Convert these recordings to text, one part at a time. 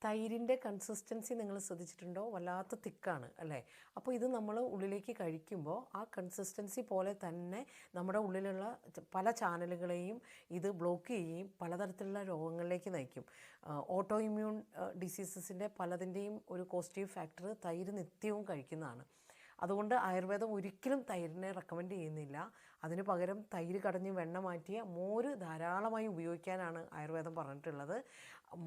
തൈരിൻ്റെ consistency നിങ്ങൾ ശ്രദ്ധിച്ചിട്ടുണ്ടോ? വല്ലാത്ത തിക്കാണ് അല്ലേ? അപ്പോൾ ഇത് നമ്മൾ ഉള്ളിലേക്ക് കഴിക്കുമ്പോൾ ആ കൺസിസ്റ്റൻസി പോലെ തന്നെ നമ്മുടെ ഉള്ളിലുള്ള പല ചാനലുകളെയും ഇത് ബ്ലോക്ക് ചെയ്യുകയും പലതരത്തിലുള്ള രോഗങ്ങളിലേക്ക് നയിക്കും. ഓട്ടോ ഇമ്മ്യൂൺ ഡിസീസസിൻ്റെ പലതിൻ്റെയും ഒരു പോസിറ്റീവ് ഫാക്ടർ തൈര് നിത്യവും കഴിക്കുന്നതാണ്. അതുകൊണ്ട് ആയുർവേദം ഒരിക്കലും തൈരിനെ റെക്കമെൻഡ് ചെയ്യുന്നില്ല. അതിന് പകരം തൈര് കടഞ്ഞ് വെണ്ണ മാറ്റിയ മോര് ധാരാളമായി ഉപയോഗിക്കാനാണ് ആയുർവേദം പറഞ്ഞിട്ടുള്ളത്.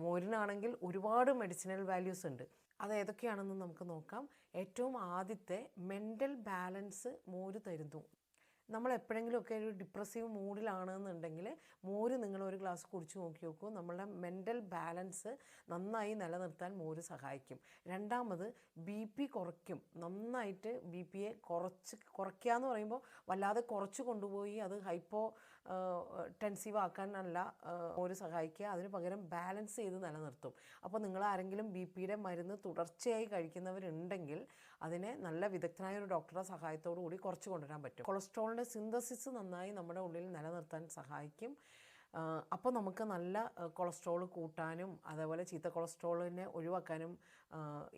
മോരിനാണെങ്കിൽ ഒരുപാട് മെഡിസിനൽ വാല്യൂസ് ഉണ്ട്. അത് ഏതൊക്കെയാണെന്ന് നമുക്ക് നോക്കാം. ഏറ്റവും ആദ്യത്തെ മെൻ്റൽ ബാലൻസ് മോര് തരുന്നു. നമ്മൾ എപ്പോഴെങ്കിലുമൊക്കെ ഒരു ഡിപ്രസീവ് മൂഡിലാണെന്നുണ്ടെങ്കിൽ മോര് നിങ്ങളൊരു ഗ്ലാസ് കുടിച്ച് നോക്കി നോക്കൂ. നമ്മളുടെ മെൻ്റൽ ബാലൻസ് നന്നായി നിലനിർത്താൻ മോര് സഹായിക്കും. രണ്ടാമത് BP കുറയ്ക്കും. നന്നായിട്ട് BPയെ കുറയ്ക്കുക എന്ന് പറയുമ്പോൾ വല്ലാതെ കുറച്ച് കൊണ്ടുപോയി അത് ഹൈപ്പോ ടെൻസീവ് ആക്കാനല്ല മോര് സഹായിക്കുക. അതിന് പകരം ബാലൻസ് ചെയ്ത് നിലനിർത്തും. അപ്പോൾ നിങ്ങൾ ആരെങ്കിലും BPയുടെ മരുന്ന് തുടർച്ചയായി കഴിക്കുന്നവരുണ്ടെങ്കിൽ അതിനെ നല്ല വിദഗ്ധനായ ഒരു ഡോക്ടറുടെ സഹായത്തോടു കൂടി കുറച്ച് കൊണ്ടുവരാൻ പറ്റും. കൊളസ്ട്രോളിൻ്റെ സിന്തസിസ് നന്നായി നമ്മുടെ ഉള്ളിൽ നിലനിർത്താൻ സഹായിക്കും. അപ്പോൾ നമുക്ക് നല്ല കൊളസ്ട്രോൾ കൂട്ടാനും അതേപോലെ ചീത്ത കൊളസ്ട്രോളിനെ ഒഴിവാക്കാനും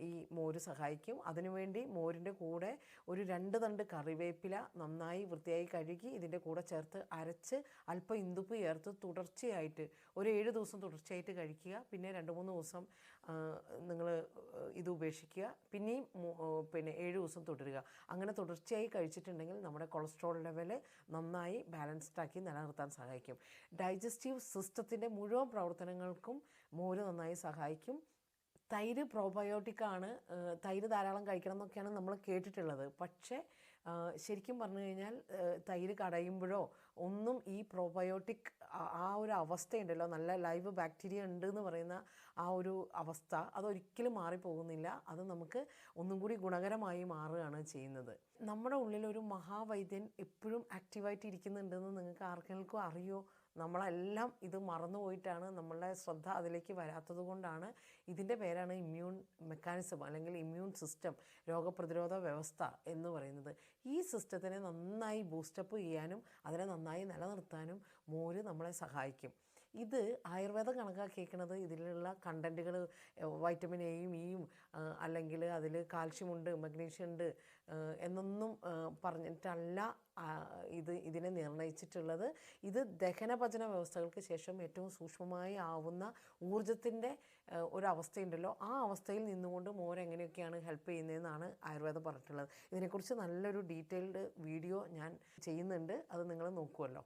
ഈ മോര് സഹായിക്കും. അതിനുവേണ്ടി മോരിൻ്റെ കൂടെ ഒരു 2 തണ്ട് കറിവേപ്പില നന്നായി വൃത്തിയായി കഴുകി ഇതിൻ്റെ കൂടെ ചേർത്ത് അരച്ച് അല്പം ഇന്ദുപ്പ് ചേർത്ത് തുടർച്ചയായിട്ട് ഒരു 7 ദിവസം തുടർച്ചയായിട്ട് കഴിക്കുക. പിന്നെ 2-3 ദിവസം നിങ്ങൾ ഇത് ഉപേക്ഷിക്കുക. പിന്നെയും 7 ദിവസം തുടരുക. അങ്ങനെ തുടർച്ചയായി കഴിച്ചിട്ടുണ്ടെങ്കിൽ നമ്മുടെ കൊളസ്ട്രോൾ ലെവൽ നന്നായി ബാലൻസ്ഡാക്കി നിലനിർത്താൻ സഹായിക്കും. ഡൈജസ്റ്റീവ് സിസ്റ്റത്തിൻ്റെ മുഴുവൻ പ്രവർത്തനങ്ങൾക്കും മോര് നന്നായി സഹായിക്കും. തൈര് പ്രോബയോട്ടിക്കാണ്. തൈര് ധാരാളം കഴിക്കണം എന്നൊക്കെയാണ് നമ്മൾ കേട്ടിട്ടുള്ളത്. പക്ഷേ ശരിക്കും പറഞ്ഞു കഴിഞ്ഞാൽ തൈര് കടയുമ്പോഴോ ഒന്നും ഈ പ്രോബയോട്ടിക് ആ ഒരു അവസ്ഥയുണ്ടല്ലോ, നല്ല ലൈവ് ബാക്ടീരിയ ഉണ്ട് എന്ന് പറയുന്ന ആ ഒരു അവസ്ഥ അതൊരിക്കലും മാറിപ്പോകുന്നില്ല. അത് നമുക്ക് ഒന്നും കൂടി ഗുണകരമായി മാറുകയാണ് ചെയ്യുന്നത്. നമ്മുടെ ഉള്ളിലൊരു മഹാവൈദ്യൻ എപ്പോഴും ആക്റ്റീവായിട്ട് ഇരിക്കുന്നുണ്ടെന്ന് നിങ്ങൾക്ക് ആർക്കെങ്കിലും അറിയോ? നമ്മളെല്ലാം ഇത് മറന്നുപോയിട്ടാണ്, നമ്മളുടെ ശ്രദ്ധ അതിലേക്ക് വരാത്തത് കൊണ്ടാണ്. ഇതിൻ്റെ പേരാണ് ഇമ്മ്യൂൺ മെക്കാനിസം അല്ലെങ്കിൽ ഇമ്മ്യൂൺ സിസ്റ്റം, രോഗപ്രതിരോധ വ്യവസ്ഥ എന്ന് പറയുന്നത്. ഈ സിസ്റ്റത്തിനെ നന്നായി ബൂസ്റ്റപ്പ് ചെയ്യാനും അതിനെ നന്നായി നിലനിർത്താനും മോര് നമ്മളെ സഹായിക്കും. ഇത് ആയുർവേദം കണക്കാക്കിയിരിക്കുന്നത് ഇതിലുള്ള കണ്ടൻറ്റുകൾ വൈറ്റമിൻ എയും ഇയും അല്ലെങ്കിൽ അതിൽ കാൽഷ്യമുണ്ട് മഗ്നീഷ്യം ഉണ്ട് എന്നൊന്നും പറഞ്ഞിട്ടല്ല ഇതിനെ നിർണയിച്ചിട്ടുള്ളത്. ഇത് ദഹനപചന വ്യവസ്ഥകൾക്ക് ശേഷം ഏറ്റവും സൂക്ഷ്മമായി ആവുന്ന ഊർജത്തിൻ്റെ ഒരവസ്ഥയുണ്ടല്ലോ, ആ അവസ്ഥയിൽ നിന്നുകൊണ്ട് മോര് എങ്ങനെയൊക്കെയാണ് ഹെൽപ്പ് ചെയ്യുന്നതെന്നാണ് ആയുർവേദം പറഞ്ഞിട്ടുള്ളത്. ഇതിനെക്കുറിച്ച് നല്ലൊരു ഡീറ്റെയിൽഡ് വീഡിയോ ഞാൻ ചെയ്യുന്നുണ്ട്, അത് നിങ്ങൾ നോക്കുമല്ലോ.